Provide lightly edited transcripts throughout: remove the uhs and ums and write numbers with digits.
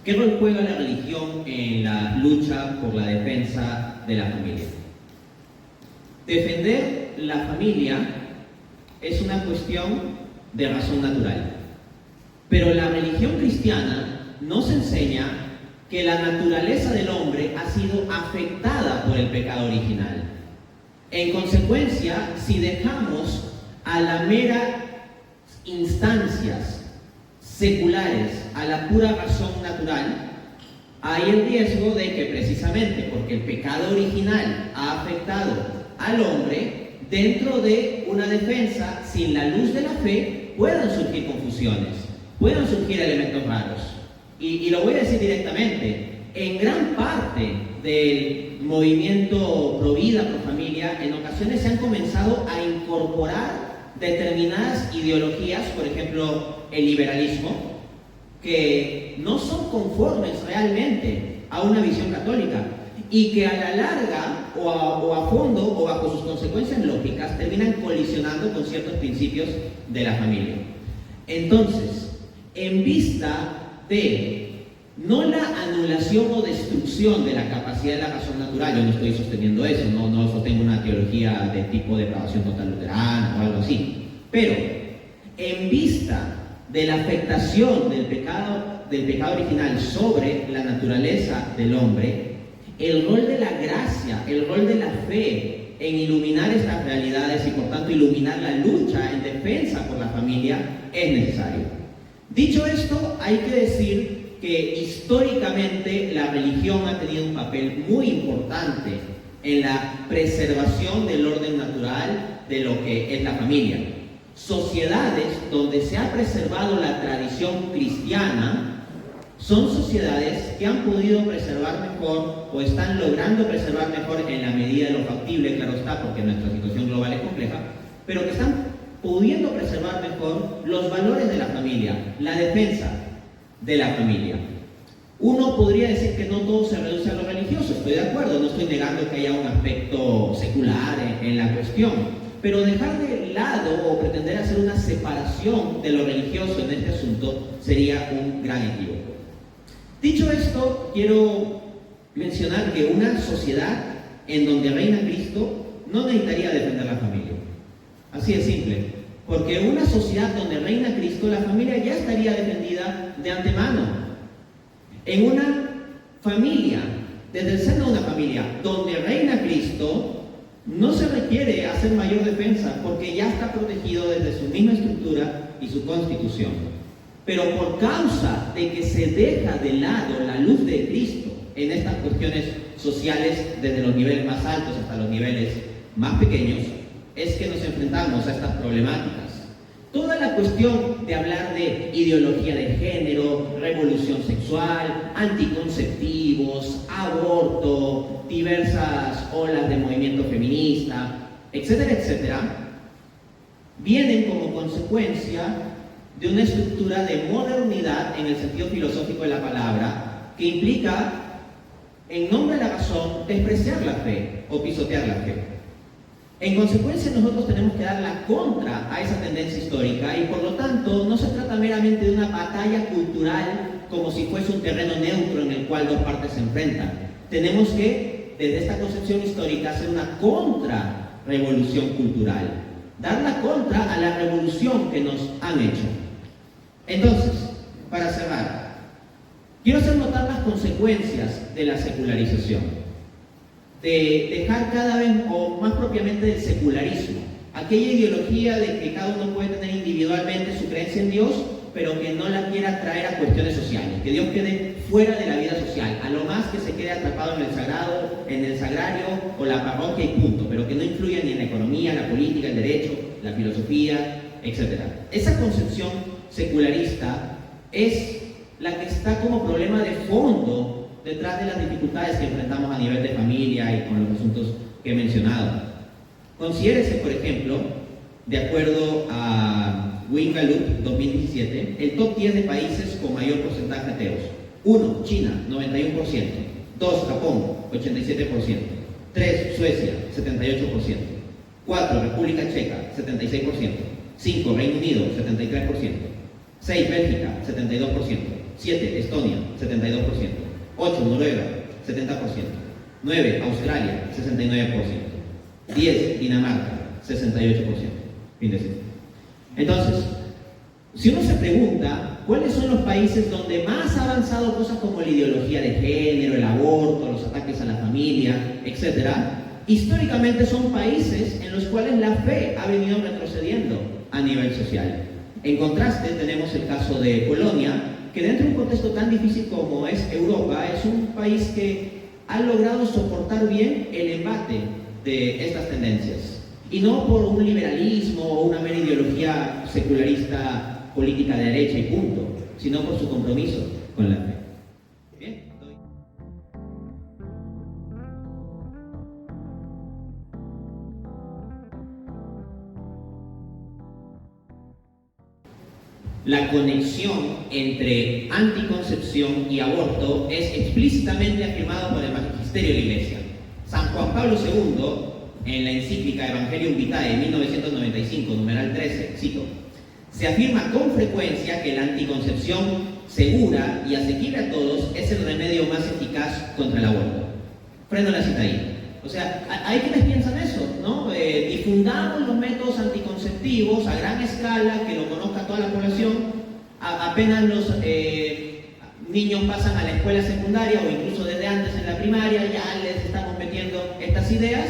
¿Qué rol juega la religión en la lucha por la defensa de la familia? Defender la familia es una cuestión de razón natural. Pero la religión cristiana nos enseña que la naturaleza del hombre ha sido afectada por el pecado original. En consecuencia, si dejamos a la mera instancias seculares, a la pura razón natural, hay el riesgo de que precisamente porque el pecado original ha afectado al hombre, dentro de una defensa sin la luz de la fe puedan surgir confusiones, puedan surgir elementos raros. Y lo voy a decir directamente, en gran parte del movimiento pro vida, pro familia, en ocasiones se han comenzado a incorporar determinadas ideologías, por ejemplo, el liberalismo, que no son conformes realmente a una visión católica y que a la larga o a fondo o bajo sus consecuencias lógicas terminan colisionando con ciertos principios de la familia. Entonces, en vista de no la anulación o destrucción de la capacidad de la razón natural, yo no estoy sosteniendo eso, no sostengo una teología de tipo de depravación total luterana o algo así, pero en vista de la afectación del pecado original sobre la naturaleza del hombre, el rol de la gracia, el rol de la fe en iluminar estas realidades y por tanto iluminar la lucha en defensa por la familia es necesario. Dicho esto, hay que decir que históricamente la religión ha tenido un papel muy importante en la preservación del orden natural de lo que es la familia. Sociedades donde se ha preservado la tradición cristiana son sociedades que han podido preservar mejor o están logrando preservar mejor en la medida de lo factible, claro está, porque nuestra situación global es compleja, pero que están pudiendo preservar mejor los valores de la familia, la defensa de la familia. Uno podría decir que no todo se reduce a lo religioso, estoy de acuerdo, no estoy negando que haya un aspecto secular en la cuestión, pero dejar de lado o pretender hacer una separación de lo religioso en este asunto sería un gran equívoco. Dicho esto, quiero mencionar que una sociedad en donde reina Cristo no necesitaría defender la familia. Así de simple. Porque en una sociedad donde reina Cristo, la familia ya estaría defendida de antemano. En una familia, desde el seno de una familia donde reina Cristo, no se requiere hacer mayor defensa porque ya está protegido desde su misma estructura y su constitución. Pero por causa de que se deja de lado la luz de Cristo en estas cuestiones sociales, desde los niveles más altos hasta los niveles más pequeños, es que nos enfrentamos a estas problemáticas. Toda la cuestión de hablar de ideología de género, revolución sexual, anticonceptivos, aborto, diversas olas de movimiento feminista, etcétera, etcétera, vienen como consecuencia de una estructura de modernidad en el sentido filosófico de la palabra, que implica, en nombre de la razón, despreciar la fe o pisotear la fe. En consecuencia, nosotros tenemos que dar la contra a esa tendencia histórica y por lo tanto no se trata meramente de una batalla cultural como si fuese un terreno neutro en el cual dos partes se enfrentan. Tenemos que, desde esta concepción histórica, hacer una contra-revolución cultural, dar la contra a la revolución que nos han hecho. Entonces, para cerrar, quiero hacer notar las consecuencias de la secularización, de dejar cada vez, o más propiamente del secularismo, aquella ideología de que cada uno puede tener individualmente su creencia en Dios, pero que no la quiera traer a cuestiones sociales, que Dios quede fuera de la vida social, a lo más que se quede atrapado en el sagrado, en el sagrario o la parroquia y punto, pero que no influya ni en la economía, la política, el derecho, la filosofía, etc. Esa concepción secularista es la que está como problema de fondo detrás de las dificultades que enfrentamos a nivel de familia y con los asuntos que he mencionado. Considérese, por ejemplo, de acuerdo a Wingalup 2017, el top 10 de países con mayor porcentaje ateos. 1. China, 91%. 2. Japón, 87%. 3. Suecia, 78%. 4. República Checa, 76%. 5. Reino Unido, 73%. 6. Bélgica, 72%. 7, Estonia, 72%. 8, Noruega, 70%. 9, Australia, 69%. 10, Dinamarca, 68%. Fin de cita. Entonces, si uno se pregunta cuáles son los países donde más ha avanzado cosas como la ideología de género, el aborto, los ataques a la familia, etc., históricamente son países en los cuales la fe ha venido retrocediendo a nivel social. En contraste, tenemos el caso de Polonia, que dentro de un contexto tan difícil como es Europa, es un país que ha logrado soportar bien el embate de estas tendencias. Y no por un liberalismo o una mera ideología secularista política de derecha y punto, sino por su compromiso con la fe. Bien. La conexión entre anticoncepción y aborto es explícitamente afirmado por el magisterio de la Iglesia. San Juan Pablo II, en la encíclica Evangelium Vitae de 1995, numeral 13, cito: se afirma con frecuencia que la anticoncepción segura y asequible a todos es el remedio más eficaz contra el aborto. Freno la cita ahí. O sea, hay quienes piensan eso, ¿no? Difundamos los métodos anticonceptivos a gran escala, que lo conozca toda la población. Apenas los niños pasan a la escuela secundaria o incluso desde antes en la primaria, ya les estamos metiendo estas ideas,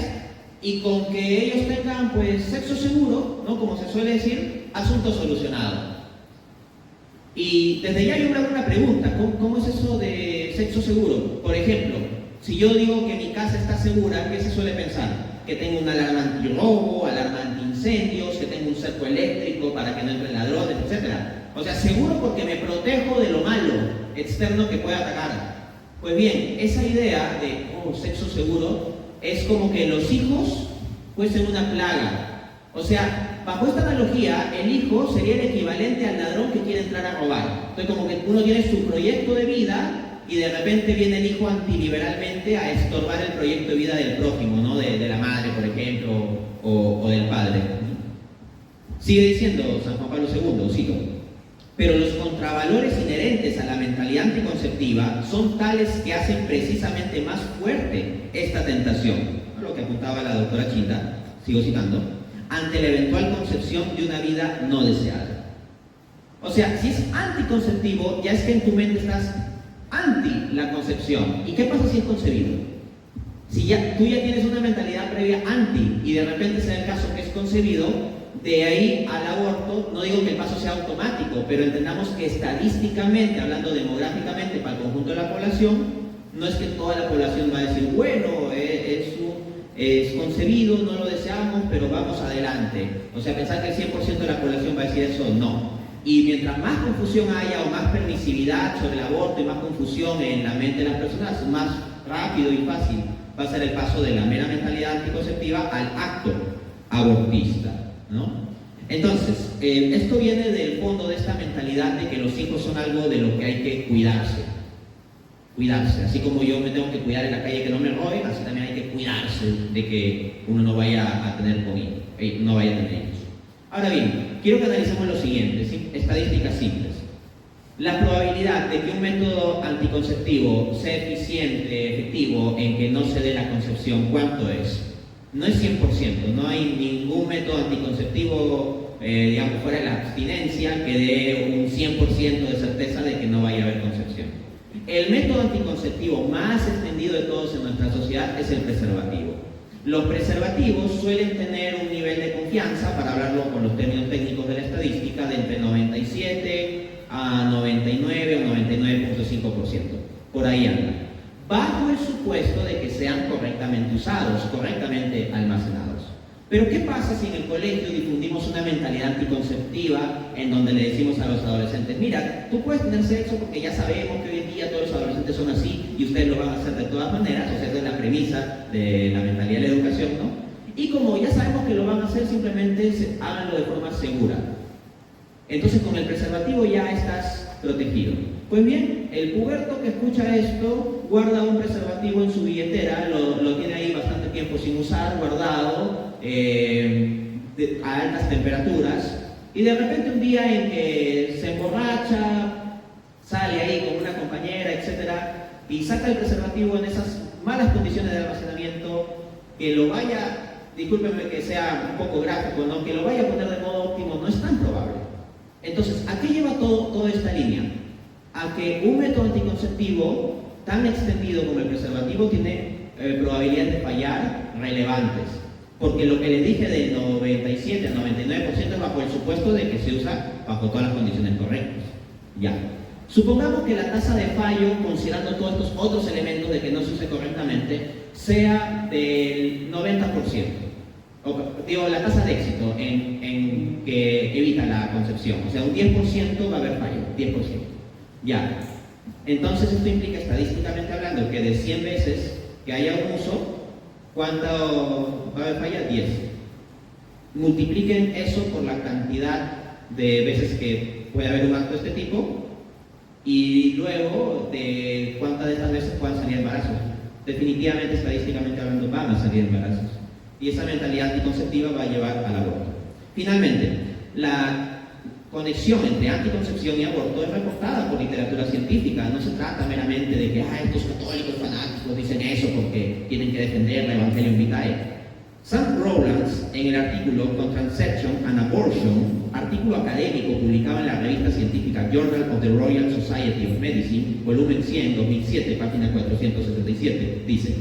y con que ellos tengan pues sexo seguro, ¿no? Como se suele decir, asunto solucionado. Y desde ya yo me hago una pregunta: ¿cómo es eso de sexo seguro? Por ejemplo, si yo digo que mi casa está segura, ¿qué se suele pensar? Que tengo una alarma antirrobo, alarma antiincendios, que tengo un cerco eléctrico para que no entren ladrones, etc. O sea, seguro porque me protejo de lo malo externo que pueda atacar. Pues bien, esa idea de sexo seguro es como que los hijos fuesen una plaga. O sea, bajo esta analogía, el hijo sería el equivalente al ladrón que quiere entrar a robar. Entonces, como que uno tiene su proyecto de vida y de repente viene el hijo antiliberalmente a estorbar el proyecto de vida del prójimo, ¿no? De la madre, por ejemplo, o del padre. Sigue diciendo San Juan Pablo II, cito: pero los contravalores inherentes a la mentalidad anticonceptiva son tales que hacen precisamente más fuerte esta tentación, lo que apuntaba la doctora Chinda, sigo citando, ante la eventual concepción de una vida no deseada. O sea, si es anticonceptivo, ya es que en tu mente estás anti la concepción. ¿Y qué pasa si es concebido? Si tú ya tienes una mentalidad previa anti y de repente se da el caso que es concebido, de ahí al aborto, no digo que el paso sea automático, pero entendamos que estadísticamente, hablando demográficamente para el conjunto de la población, no es que toda la población va a decir, bueno, es concebido, no lo deseamos, pero vamos adelante. O sea, pensar que el 100% de la población va a decir eso, no. Y mientras más confusión haya o más permisividad sobre el aborto y más confusión en la mente de las personas, más rápido y fácil va a ser el paso de la mera mentalidad anticonceptiva al acto abortista, ¿no? Entonces, esto viene del fondo de esta mentalidad de que los hijos son algo de lo que hay que cuidarse. Cuidarse, así como yo me tengo que cuidar en la calle que no me roben, así también hay que cuidarse de que uno no vaya a tener conmigo, no vaya a tener hijos. Ahora bien, quiero que analicemos lo siguiente, ¿sí? Estadísticas simples. La probabilidad de que un método anticonceptivo sea eficiente, efectivo, en que no se dé la concepción, ¿cuánto es? No es 100%, no hay ningún método anticonceptivo, digamos, fuera de la abstinencia, que dé un 100% de certeza de que no vaya a haber concepción. El método anticonceptivo más extendido de todos en nuestra sociedad es el preservativo. Los preservativos suelen tener un nivel de confianza, para hablarlo con los términos técnicos de la estadística, de entre 97 a 99 o 99.5%. Por ahí anda. Bajo el supuesto de que sean correctamente usados, correctamente almacenados. Pero ¿qué pasa si en el colegio difundimos una mentalidad anticonceptiva en donde le decimos a los adolescentes, mira, tú puedes tener sexo porque ya sabemos que hoy en día todos los adolescentes son así y ustedes lo van a hacer de todas maneras? O sea, esa es la premisa de la mentalidad de la educación, ¿no? Y como ya sabemos que lo van a hacer, simplemente háganlo de forma segura. Entonces con el preservativo ya estás protegido. Pues bien, el puberto que escucha esto guarda un preservativo en su billetera, lo tiene ahí bastante tiempo sin usar, guardado, a altas temperaturas, y de repente un día en que se emborracha, sale ahí falla y saca el preservativo en esas malas condiciones de almacenamiento, que lo vaya, discúlpenme que sea un poco gráfico, ¿no? Que lo vaya a poner de modo óptimo no es tan probable. Entonces, ¿a qué lleva toda esta línea? A que un método anticonceptivo tan extendido como el preservativo tiene probabilidades de fallar relevantes. Porque lo que les dije del 97 al 99% es bajo el supuesto de que se usa bajo todas las condiciones correctas. Ya. Supongamos que la tasa de fallo, considerando todos estos otros elementos de que no se use correctamente, sea del 90%. Digo, la tasa de éxito en que evita la concepción. O sea, un 10% va a haber fallo, 10%. Ya. Entonces esto implica, estadísticamente hablando, que de 100 veces que haya un uso, ¿cuánto va a haber falla? 10. Multipliquen eso por la cantidad de veces que puede haber un acto de este tipo y luego de cuántas de estas veces puedan salir embarazos. Definitivamente, estadísticamente hablando, van a salir embarazos. Y esa mentalidad anticonceptiva va a llevar al aborto. Finalmente, la conexión entre anticoncepción y aborto es reportada por literatura científica. No se trata meramente de que estos católicos fanáticos dicen eso porque tienen que defender la Evangelium Vitae. Sam Rowlands, en el artículo Contraception and Abortion, artículo académico publicado en la revista científica Journal of the Royal Society of Medicine, volumen 100, 2007, página 477, dice: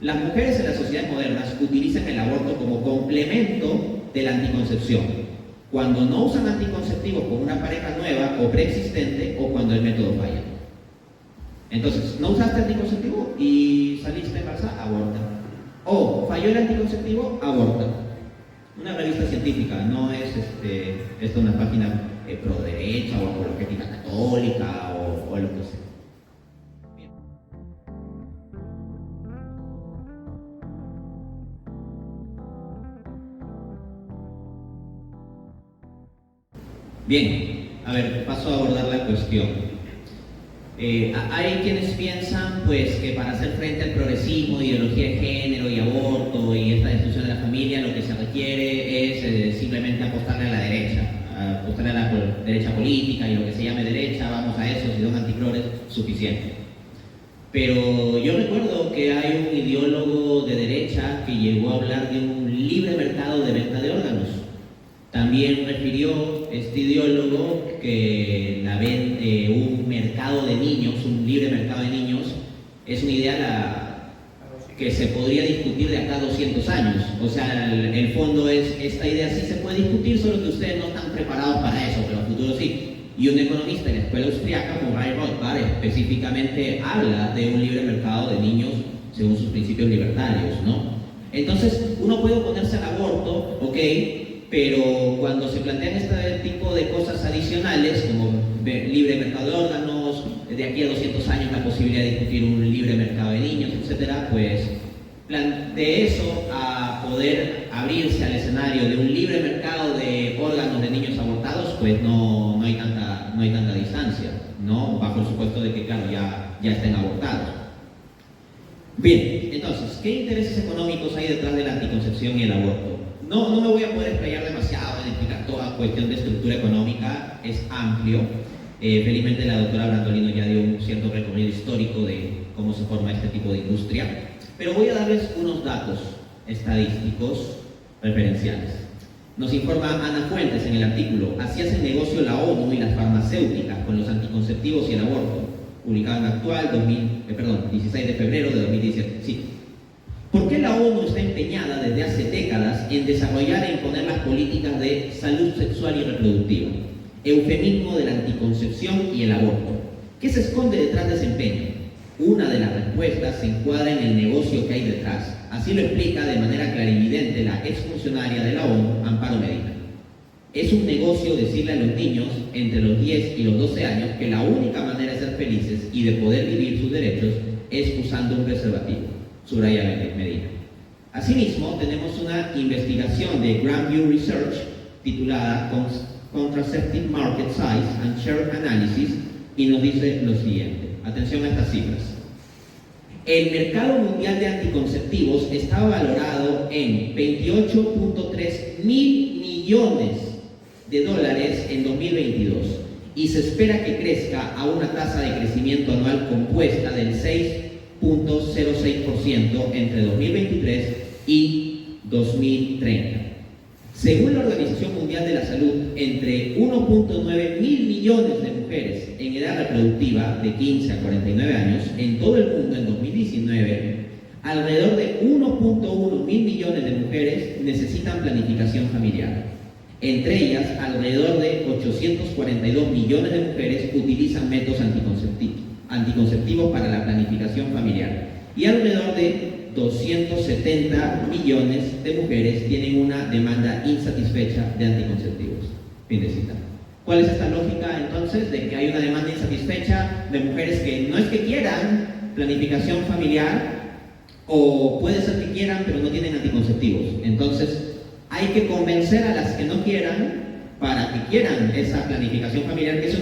las mujeres en las sociedades modernas utilizan el aborto como complemento de la anticoncepción, cuando no usan anticonceptivos con una pareja nueva o preexistente o cuando el método falla. Entonces, no usaste anticonceptivo y saliste embarazada, aborta. O falló el anticonceptivo, aborta. Una revista científica, no es una página pro derecha o apologética católica o lo que sea. Bien, a ver, paso a abordar la cuestión. Hay quienes piensan pues, que para hacer frente al progresismo, ideología de género y aborto y esta destrucción de la familia, lo que se requiere es simplemente apostarle a la derecha, apostarle a la derecha política y lo que se llame derecha, vamos a eso, si son anticlores, suficiente. Pero yo recuerdo que hay un ideólogo de derecha que llegó a hablar de un libre mercado de venta de órganos. También refirió este ideólogo que un mercado de niños, un libre mercado de niños, es una idea que se podría discutir de acá a 200 años. O sea, el fondo es, esta idea sí se puede discutir, solo que ustedes no están preparados para eso, pero a futuro sí. Y un economista en la escuela austriaca, Murray Rothbard, específicamente habla de un libre mercado de niños según sus principios libertarios, ¿no? Entonces, uno puede oponerse al aborto, ok, pero cuando se plantean este tipo de cosas adicionales, como libre mercado de órganos, de aquí a 200 años la posibilidad de discutir un libre mercado de niños, etcétera, pues de eso a poder abrirse al escenario de un libre mercado de órganos de niños abortados, pues no hay tanta distancia, ¿no? Bajo el supuesto de que, claro, ya estén abortados. Bien, entonces, ¿qué intereses económicos hay detrás de la anticoncepción y el aborto? No me voy a poder explayar demasiado en explicar toda cuestión de estructura económica, es amplio. Felizmente la doctora Brandolino ya dio un cierto recorrido histórico de cómo se forma este tipo de industria, pero voy a darles unos datos estadísticos referenciales. Nos informa Ana Fuentes en el artículo "Así hacen negocio la ONU y las farmacéuticas con los anticonceptivos y el aborto", publicado en Actual, 16 de febrero de 2017. Sí. ¿Por qué la ONU está empeñada desde hace décadas en desarrollar e imponer las políticas de salud sexual y reproductiva? Eufemismo de la anticoncepción y el aborto. ¿Qué se esconde detrás de ese empeño? Una de las respuestas se encuadra en el negocio que hay detrás. Así lo explica de manera clarividente la exfuncionaria de la ONU, Amparo Medina. Es un negocio decirle a los niños entre los 10 y los 12 años que la única manera de ser felices y de poder vivir sus derechos es usando un preservativo. Subraya Medina. Asimismo, tenemos una investigación de Grandview Research titulada Contraceptive Market Size and Share Analysis y nos dice lo siguiente. Atención a estas cifras. El mercado mundial de anticonceptivos está valorado en 28.3 mil millones de dólares en 2022 y se espera que crezca a una tasa de crecimiento anual compuesta del 6.06% entre 2023 y 2030. Según la Organización Mundial de la Salud, entre 1.9 mil millones de mujeres en edad reproductiva de 15 a 49 años en todo el mundo en 2019, alrededor de 1.1 mil millones de mujeres necesitan planificación familiar. Entre ellas, alrededor de 842 millones de mujeres utilizan métodos anticonceptivos para la planificación familiar y alrededor de 270 millones de mujeres tienen una demanda insatisfecha de anticonceptivos. Fin de cita. ¿Cuál es esta lógica entonces de que hay una demanda insatisfecha de mujeres que no es que quieran planificación familiar o puede ser que quieran pero no tienen anticonceptivos? Entonces hay que convencer a las que no quieran para que quieran esa planificación familiar, que es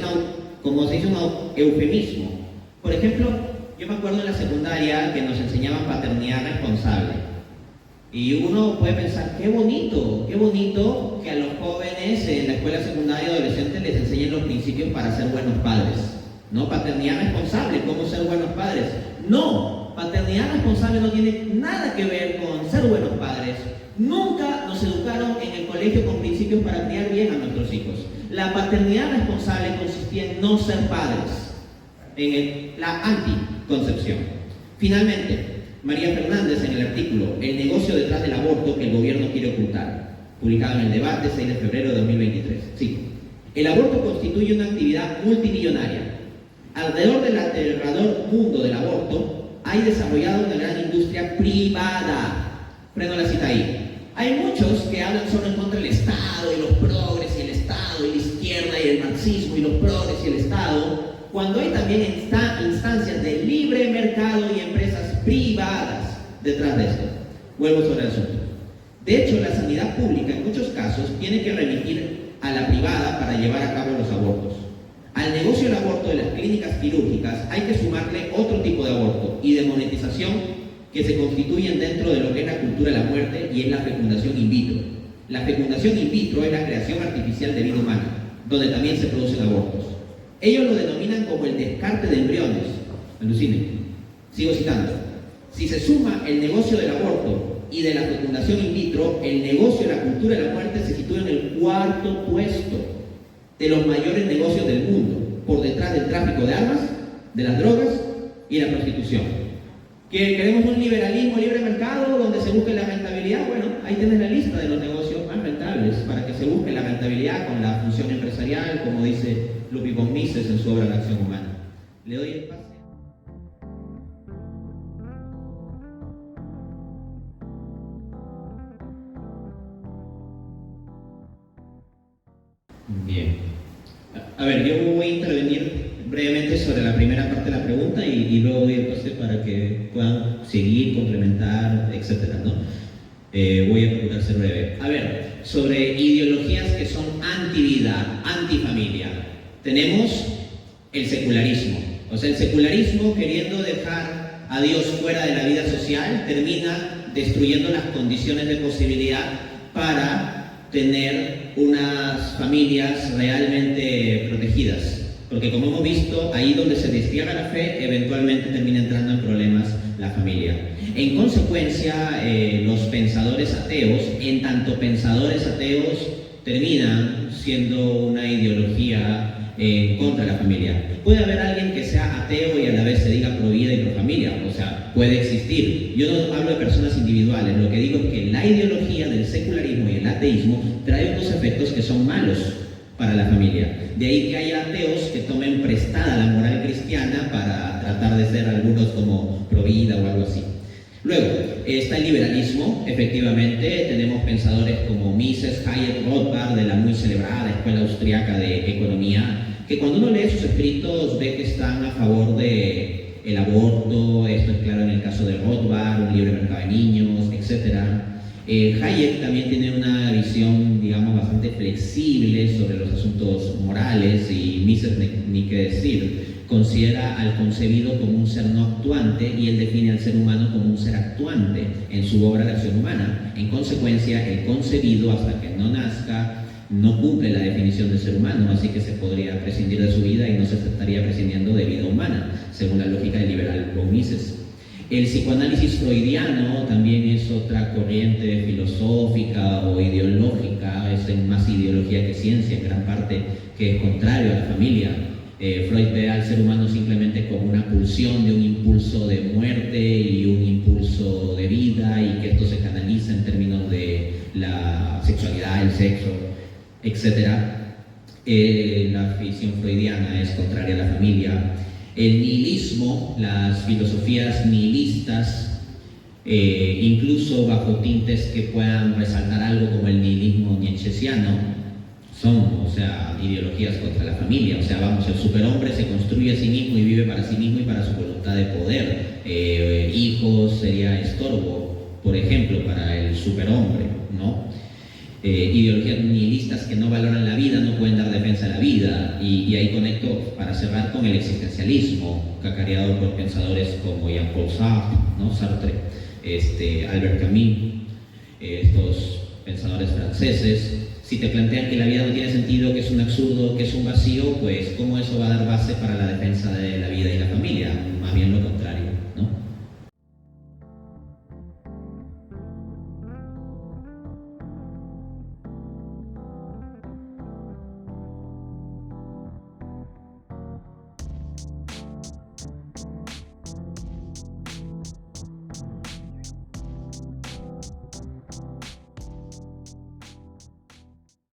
como se dice, un eufemismo. Por ejemplo, yo me acuerdo en la secundaria que nos enseñaban paternidad responsable. Y uno puede pensar, qué bonito que a los jóvenes en la escuela secundaria y adolescentes les enseñen los principios para ser buenos padres. ¿No? Paternidad responsable, ¿cómo ser buenos padres? No, paternidad responsable no tiene nada que ver con ser buenos padres. Nunca nos educaron en el colegio con principios para criar bien a nuestros hijos. La paternidad responsable consistía en no ser padres, en la anticoncepción. Finalmente, María Fernández, en el artículo El negocio detrás del aborto que el gobierno quiere ocultar, publicado en el debate 6 de febrero de 2023. Sí, el aborto constituye una actividad multimillonaria. Alrededor del aterrador mundo del aborto hay desarrollado una gran industria privada. Prendo la cita ahí. Hay muchos que hablan solo en contra del Estado y los progres y el Estado y la izquierda y el marxismo y los progres y el Estado, cuando hay también instancias de libre mercado y empresas privadas detrás de esto. Vuelvo sobre el asunto. De hecho, la sanidad pública en muchos casos tiene que remitir a la privada para llevar a cabo los abortos. Al negocio del aborto de las clínicas quirúrgicas hay que sumarle otro tipo de aborto y de monetización que se constituyen dentro de lo que es la cultura de la muerte y es la fecundación in vitro. La fecundación in vitro es la creación artificial de vida humana, donde también se producen abortos. Ellos lo denominan como el descarte de embriones. Alucinen. Sigo citando. Si se suma el negocio del aborto y de la fecundación in vitro, el negocio de la cultura de la muerte se sitúa en el cuarto puesto de los mayores negocios del mundo, por detrás del tráfico de armas, de las drogas y la prostitución. ¿Que queremos un liberalismo, libre mercado, donde se busque la rentabilidad? Bueno, ahí tienes la lista de los negocios más rentables para que se busque la rentabilidad con la función empresarial, como dice Ludwig von Mises en su obra La acción humana. Le doy el pase. Bien. A ver, yo voy a intervenir brevemente sobre la primera parte de la pregunta y luego doy el pase para que puedan seguir, complementar, etcétera, ¿no? Voy a procurar ser breve. A ver, sobre ideologías que son antivida, antifamilia. Tenemos el secularismo. O sea, el secularismo, queriendo dejar a Dios fuera de la vida social, termina destruyendo las condiciones de posibilidad para tener unas familias realmente protegidas. Porque como hemos visto, ahí donde se destierra la fe, eventualmente termina entrando en problemas la familia. En consecuencia, los pensadores ateos, en tanto pensadores ateos, terminan siendo una ideología contra la familia. Puede haber alguien que sea ateo y a la vez se diga pro vida y pro familia, o sea, puede existir. Yo no hablo de personas individuales, lo que digo es que la ideología del secularismo y el ateísmo trae unos efectos que son malos para la familia. De ahí que haya ateos que tomen prestada la moral cristiana para tratar de ser algunos como pro vida o algo así. Luego, está el liberalismo. Efectivamente, tenemos pensadores como Mises, Hayek, Rothbard, de la muy celebrada Escuela Austriaca de Economía, que cuando uno lee sus escritos ve que están a favor de el aborto. Esto es claro en el caso de Rothbard, un libre mercado de niños, etc. Hayek también tiene una visión, digamos, bastante flexible sobre los asuntos morales, y Mises, ni qué decir, considera al concebido como un ser no actuante, y él define al ser humano como un ser actuante en su obra La acción humana. En consecuencia, el concebido, hasta que no nazca, no cumple la definición de ser humano, así que se podría prescindir de su vida y no se estaría prescindiendo de vida humana, según la lógica del liberal von Mises. El psicoanálisis freudiano también es otra corriente filosófica o ideológica, es más ideología que ciencia en gran parte, que es contrario a la familia. Freud ve al ser humano simplemente como una pulsión de un impulso de muerte y un impulso de vida, y que esto se canaliza en términos de la sexualidad, el sexo, etc. La visión freudiana es contraria a la familia. El nihilismo, las filosofías nihilistas, incluso bajo tintes que puedan resaltar algo como el nihilismo nietzscheano, son, o sea, ideologías contra la familia. O sea, vamos, el superhombre se construye a sí mismo y vive para sí mismo y para su voluntad de poder. Hijos sería estorbo, por ejemplo, para el superhombre, ¿no? Ideologías nihilistas que no valoran la vida, no pueden dar defensa a la vida, y ahí conecto para cerrar con el existencialismo, cacareado por pensadores como Jean-Paul Sartre, ¿no? Albert Camus, estos pensadores franceses. Si te plantean que la vida no tiene sentido, que es un absurdo, que es un vacío, pues ¿cómo eso va a dar base para la defensa de